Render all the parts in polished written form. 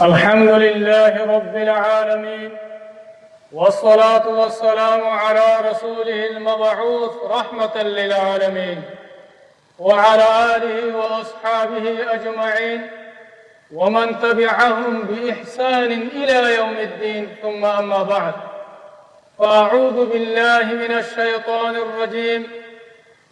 الحمد لله رب العالمين، والصلاة والسلام على رسوله المبعوث رحمة للعالمين وعلى آله وأصحابه أجمعين ومن تبعهم بإحسان إلى يوم الدين، ثم أما بعد، فأعوذ بالله من الشيطان الرجيم.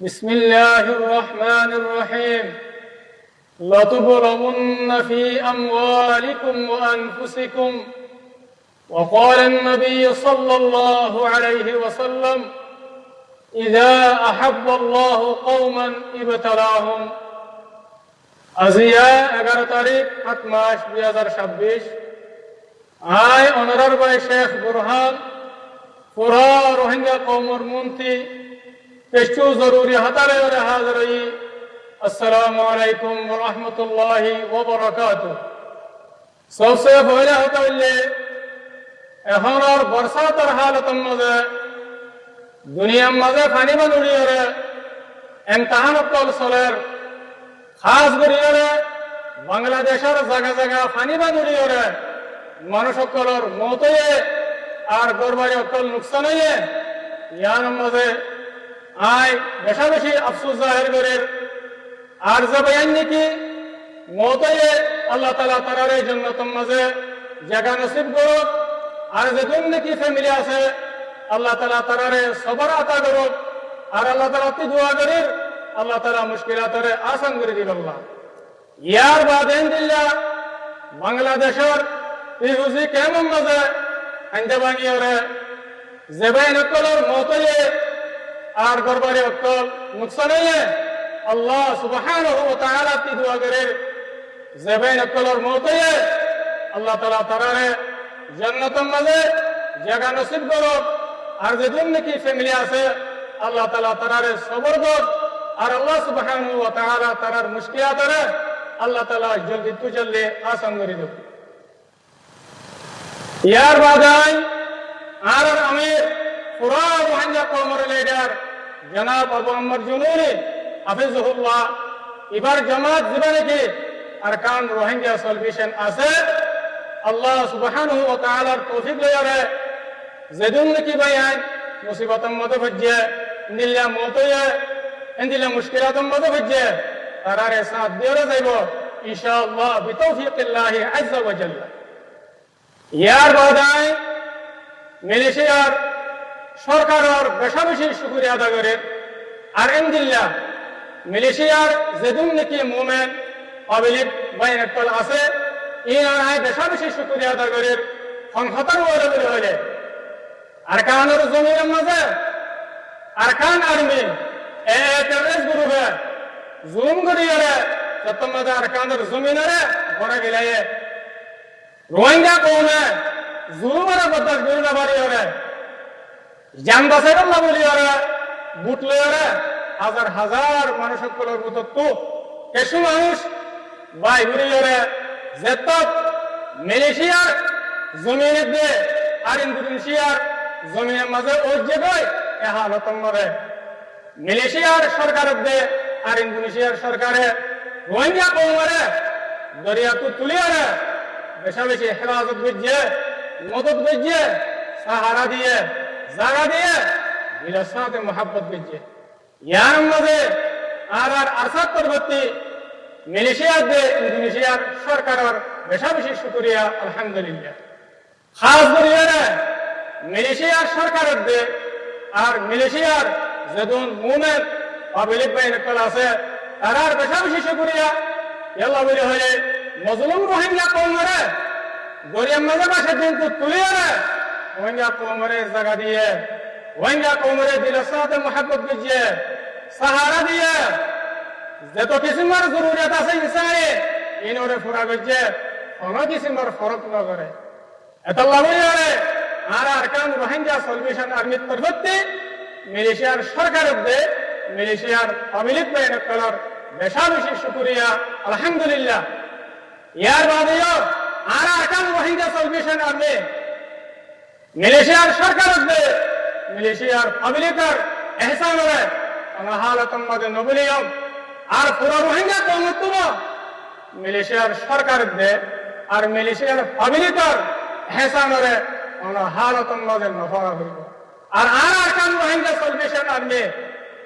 بسم الله الرحمن الرحيم. لتبلغن في أموالكم وأنفسكم. وقال النبي صلى الله عليه وسلم: إذا أحب الله قوما ابتلاهم. আজিয়া 11 তারিখ 7 মাস 2026 আয় অনারার ভাই শেখ বুরহান পুরা রোহিঙ্গা কওমর মন্ত্রী পেশু জরুরি হাতারে হাজরই। আসসালামু আলাইকুম ওয়া রাহমাতুল্লাহি ওয়া বারাকাতুহু। सबसे पहले होता है এখন আর বর্ষাতের হালতের মধ্যে দুনিয়ার মাঝে পানি বানুড়ি হরে এমতাহান কল চলের খাস করিয়ে বাংলাদেশের জায়গা জায়গা পানি বানুড়ি হরে মানুষ সকলের মত আর গরবারি অকল নুকসান হয়ে ইয়ার মাঝে আয় বেশা বেশি আফসোস জাহের করে আর যে বয়ান নাকি মত আল্লাহ তাআলা তার জান্নাতের মাঝে জায়গা নসিব করুক। আর যেদিন নাকি ফ্যামিলি আছে আল্লাহ তাআলা তারারে সবর আতা করুক। আর আল্লাহ তাআলা তি দোয়া করি আল্লাহ তাআলা মুশকিলাতরে আসান করে দিল। আল্লাহ ইয়ার বাদে দিল্লা বাংলাদেশের এই হুজি কেমন মাঝে আনতে বাঙি ওরে জেবাইন অকলের মতয়ে আর গরবারি অকল নুকসান হয়ে আল্লাহ সুবহানাহু ওয়া তাআলা তি দোয়া করে জেবাইন অকলের মতয়ে আল্লাহ তাআলা তারারে জান্নাতের মাঝে জায়গা নসিব করুক। আর যেদিন নাকি ফ্যামিলি আছে আল্লাহ তাআলা তারারে সবর করুক। আর আল্লাহ সুবহানাহু ওয়া তাআলা তারার মুশকিলাতরে আল্লাহ তাআলা জলদি তু জলদি আসান করে দেব। ইয়ার বাদাই আর আমি পুরা রোহিঙ্গা কওমের লিডার জনাব আবু আম্মর জুনুনি হাফিজুহুল্লাহ এবার জামাত জীবনে কি আরকান রোহিঙ্গা সলিউশন আছে আল্লাহ সুবহানাহু ওয়া তাআলার তৌফিক লয়ারে যেদিন নাকি বায়ান মুসিবতের মধ্যে ভজ্জে ইন্দিল্লা মতয়ে ইন্দিল্লা মুশকিলাতের মধ্যে ভজ্জে তারারে সাথ দিয়ে যাইব ইনশাআল্লাহ বিতৌফিকিল্লাহি আযজা ওয়া জাল্লা। ইয়ার বাদাই মালয়েশিয়ার সরকারের বেশা বেশি শুকরিয়া আদা করে। আর ইন্দিল্লা মালয়েশিয়ার যেদিন নাকি মুমিন পাবলিক বাইনাতল আছে ইনারাই বেশা বেশি শুকরিয়া আদা করে সংহতার ওরে হলে আরকানের জমিনের মাঝে আরকান আর্মি টেররিস্ট গ্রুপে জুলুম করিয়ে যত মাঝে আরকানের জমিনে বড় গেলায় রোহিঙ্গা কওমে জুলুমের বদল গরিনা বাড়ি হরে জান বাঁচাই না বলি হরে বুট লয়ে হাজার হাজার মানুষ সকলের মতো কিছু মানুষ বাই ঘুরি হরে যেত মালয়েশিয়ার জমিনে দিয়ে আর ইন্দোনেশিয়ার জমিনের মাঝে ওজে গই এ হালতর মধ্যে মালয়েশিয়ার সরকারের দিয়ে আর ইন্দোনেশিয়ার সরকারে রোহিঙ্গা কওমরে দরিয়াতে তুলিয়ে বেশা বেশি হেফাজত বুঝিয়ে মদত বুঝিয়ে সাহারা দিয়ে জায়গা দিয়ে দিলের সাথে মোহাব্বত বুঝিয়ে ইয়ার মধ্যে আর আরসাদ পরবর্তী মালয়েশিয়ার দিয়ে ইন্দোনেশিয়ার সরকারের বেশা বেশি শুকরিয়া আলহামদুলিল্লাহ। খাস করিয়ে মালয়েশিয়ার সরকারের দিয়ে আর মালয়েশিয়ার যেদিন মুমিন পাবলিক বাইনাতল আছে তারার বেশা বেশি শুকরিয়া আল্লাহ বলে হলে মজলুম রোহিঙ্গা কওমরে গরিয়ার মাঝে বাসে দিন তুলিয়ে রোহিঙ্গা কওমরে জায়গা দিয়ে রোহিঙ্গা কওমরে দিলের সাথে মোহাব্বত বুঝিয়ে সাহারা দিয়ে যত কিসিমের জরুরিয়াত আছে ইনসানে ইনরে পুরা করছে কোনো কিসিমের ফরক না করে এত লাভই হলে আর আরকান রোহিঙ্গা সলিউশন আর্মির তরফতে মালয়েশিয়ার সরকারের দে মালয়েশিয়ার পাবলিক বাইনাতলর বেশা বেশি শুকরিয়া আলহামদুলিল্লাহ। ইয়ার বাদেও আর আরকান রোহিঙ্গা সলিউশন আর্মি মালয়েশিয়ার সরকারের দে মালয়েশিয়ার পাবলিকের এহসান হলে হালতর মধ্যে নবলিয়ম আর পুরো রোহিঙ্গা কওমত মালয়েশিয়ার সরকারের দে আর মালয়েশিয়ার পাবলিকর হেসানরে হালতন মাঝে নফরা হইব আর আরকান রোহিঙ্গা সলভেশন আনবে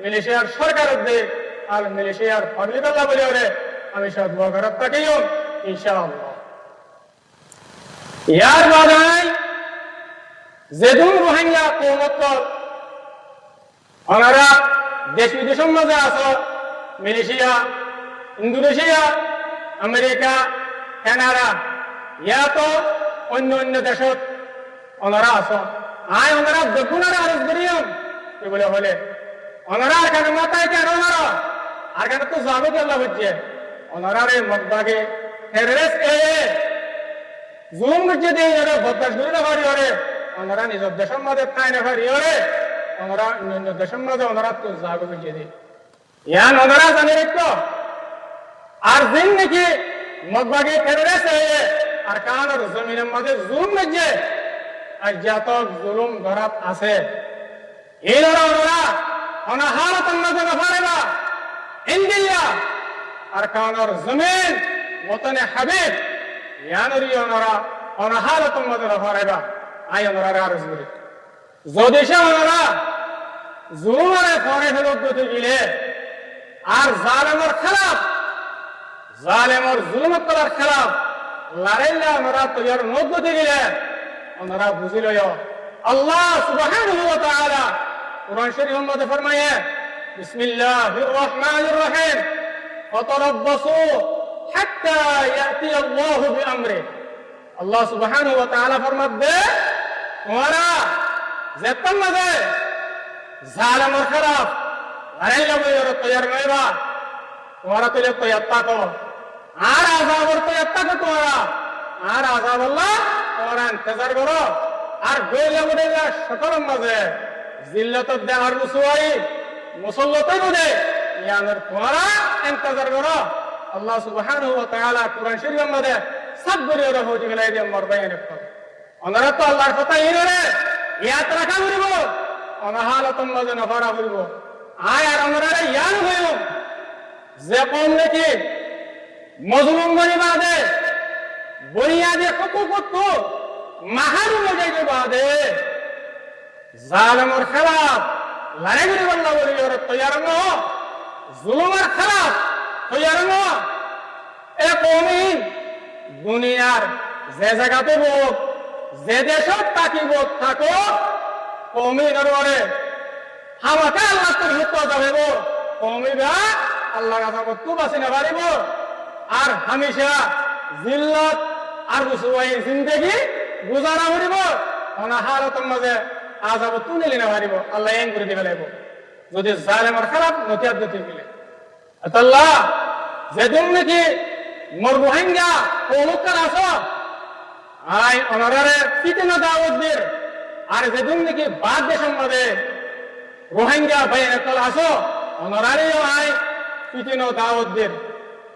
মালয়েশিয়ার সরকারের দে আর মালয়েশিয়ার পাবলিক আল্লাহ বলে ওরে আমি সব দোয়া করার তাকেও ইনশাআল্লাহ ইয়ার বাদাই যেদুন রোহিঙ্গা কৌমত্তর ওনারা দেশ বিদেশের মাঝে আছে মালয়েশিয়া ইন্দোনেশিয়া আমেরিকা কানাডা ইয়া তো অন্য অন্য দেশত ওনারা আছে আয় ওনারা দেখুন আর আরজ করিয়ম কি বলে হলে ওনারা আর কেন মাথায় কেন ওনারা আর কেন তো যাবে কি আল্লাহ হচ্ছে ওনারা রে মকবাগে টেররিস্ট জুলুম করছে দিয়ে যারা বদমাশ করে না পারি ওরে ওনারা নিজের দেশের মাঝে খাই না পারি ওরে ওনারা অন্য দেশের মাঝে ওনারা তো যাবে করছে দিয়ে ইয়ান ওনারা জানে একটু আর দিন নাকি মকবাগে টেররিস্ট আর কানার জমিনের মাঝে জুলুম করছে আর যত জুলুম ধরাত আছে এই ওনারা অনাহারতন মাঝে না পারেবা ইন্দিল্লা আর কানার জমিন মতনে হাবিব ইয়ানরি ওনারা অনাহারতন মাঝে না পারেবা আই ওনারা আরজ করি যদি সে ওনারা জুলুমারে পরে ফেরত দিতে গেলে আর জালেমর খেলাফ জালেমর জুলুমত করার খেলাফ লড়াইলে ওনারা তৈয়ার মত দিতে গেলে ওনারা বুঝিল আল্লাহ সুবহানাহু ওয়া তাআলা কুরআন শরীফের মধ্যে ফরমায়ে বিসমিল্লাহির রহমানির রহিম ফাতারাব্বাসু হাত্তা ইয়াতি আল্লাহু বিআমরি আল্লাহ সুবহানাহু ওয়া তাআলা ফরমাবে তোমরা যেতন মাঝে জালেমর খেলাফ লড়াইলে বইরে তৈয়ার হইবা তোমরা তৈয়ার থাকো আর আযাবর তৈয়ার থাকো তোমরা আর আযাব আল্লাহ তোমরা ইন্তজার করো আর গইলা বইলা সকল মাঝে জিল্লাত দেওয়ার রসুয়াই মুসল্লতই বলে ইয়ানের তোমরা ইন্তজার করো আল্লাহ সুবহানাহু ওয়া তাআলা কুরআন শরীফের মধ্যে সব বলে ওরা হয়ে গেলে এই মরবাইনে করে ওনারা তো আল্লাহর কথা ইরে ইয়াত রাখা করিব অনাহালতন মাঝে নফরা করিব আয় আর আমরা ইয়ান হইব যে কম নাকি মজলুম গনি বাদে বুনিয়াদে হুকুকত মাহারু লগাইতে বাদে জালেমর খেলাফ লড়াই করে আল্লাহ বলি ওরা তৈয়ার ন জুলুমের খেলাফ তৈয়ার ন এ কমি দুনিয়ার যে জায়গাতে হোক যে দেশত থাকিব থাকো কমি নরে হামাকে আল্লাহ তোর হুক্ম যাবেব কমি বা আল্লাহ কাছে কত বাঁচি না পারিব আর হামেশা জিল্লাত আর রসুয়াই জিন্দেগি গুজারা করিব অনাহারতর মাঝে আযাব তুলে না পারিব আল্লাহ এন করে দিবে লাগব যদি জালেমের খারাপ নতিয়াত দিতে গেলে আল্লাহ যেদিন নাকি মোর রোহিঙ্গা কৌমকার আছো আই অনারারে পিতনা দাওয়াত দের আর যেদিন নাকি বাদ দেশের মধ্যে রোহিঙ্গা ভাই একল আছো অনারারেও আই পিতনা দাওয়াত দের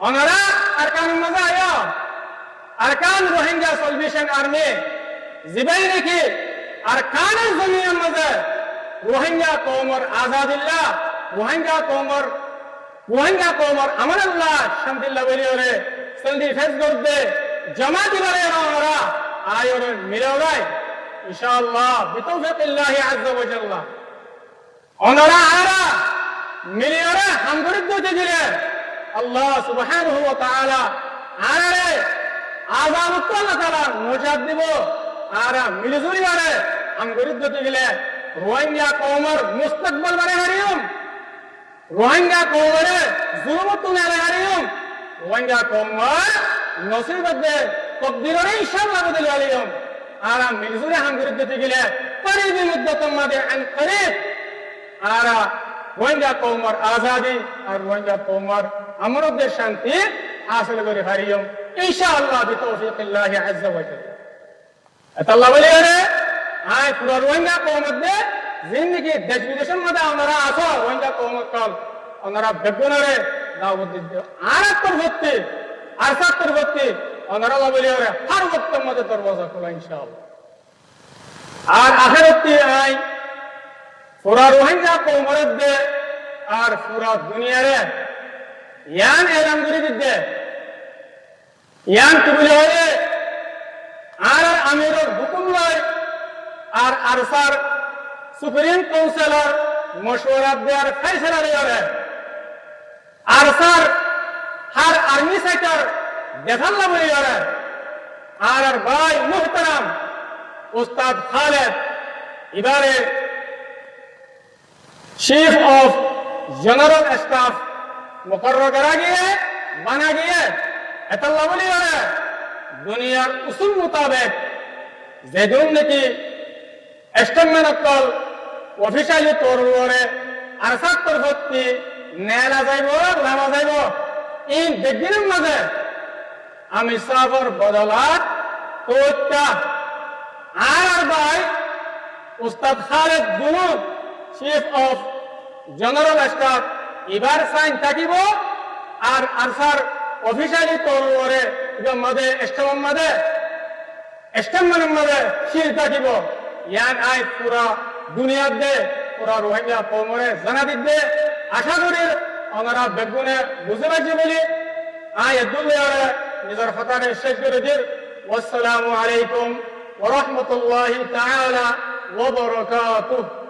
অনারা আর কান মাঝে আয়া আর কান রোহিঙ্গা সলভেশন আর্মি জিবাই নাকি আর কানের জমিনের মাঝে রোহিঙ্গা কওমর আজাদিল্লাহ রোহিঙ্গা কওমর আমানুল্লাহ শান্তিল্লাহ বলি ওরে সন্ধি ফেস করতে জামাত দিবারে ওরা আয় ওরে মিলাওরাই ইনশাআল্লাহ বিতৌফিকিল্লাহি আযজা ওয়া জাল্লা ওনারা আরা মিলিয়রে হামগরিদ দিতে দিলে আল্লাহ সুবহানাহু ওয়া তাআলা আরে আযাব আল্লাহ তাআলা নজাত দিব আর মিলিজুরি আরে হামগরিদ দিতে গেলে রোহিঙ্গা কওমর মুস্তাকবাল বারে হারিয়ম রোহিঙ্গা কওমরে জুলুমত তুলে হারিয়ম রোহিঙ্গা কওমর নসিবতে তকদিরে ইনশাআল্লাহ বদল আলিয়ম আর মিলিজুরি হামগরিদ দিতে গেলে করিবি মুদ্দাতুম মাদে আন করিব আর রোহিঙ্গা কওমর আজাদি আর রোহিঙ্গা কওমর আমরদের শান্তি হাসিল করে হারিয়ম ইনশাআল্লাহ বিতৌফিকিল্লাহি আযজা ওয়া জাল্লা আল্লাহ বলে রে আয় পুরো রোহিঙ্গা কওমর দে জিন্দেগি দেশ বিদেশের মধ্যে আমরা আসো রোহিঙ্গা কওমর কল ওনারা বেগুনরে দাওয়াত দিতে আর পরবর্তী আর পরবর্তী ওনারা বলে রে হর ওয়াক্তের মধ্যে দরওয়াজা খোলা ইনশাআল্লাহ আর আখিরাতে আয় পুরা রোহিঙ্গা কওমর দে আর পুরা দুনিয়ারে ইয়ান এলান করে দিতে ইয়ান কি বলে আমিরের হুকুম লয় আর আরসার সুপ্রিম কাউন্সিলর মশওয়ারা দেওয়ার ফয়সালা করে আরসার হার আর্মি সেক্টর দেখাল্লা বলি করে আর ভাই মুহতারাম উস্তাদ খালেদ এবারে चीफ ऑफ जनरल स्टाफ मुकर्रर करा गया बना गया एतल्ला बोली है दुनियार उसूल मुताबिक जेदुन ने की एस्टमेंट कल ऑफिशियली तौर पर आरसात तरफती नेला जाइबो लामा जाइबो इन बेगिन मजे आमी साफर बदलात तोत्ता आर भाई उस्ताद खालिद दुनू चीफ ऑफ जनरल स्टाफ এবার সাইন থাকিব আর আনসার অফিশিয়ালি তৌর করে মধ্যে স্টেমের মধ্যে শির থাকিব ইয়ান আই পুরা দুনিয়া দে পুরা রোহিঙ্গা কওমরে জানা দিতে আশা করি আমরা বেগুনে বুঝতে পারছি বলি আই দুনিয়ারে নিজের ফতারে শেষ করে দির ওয়াসসালামু আলাইকুম ওয়া রাহমাতুল্লাহি তাআলা ওয়া বারাকাতুহু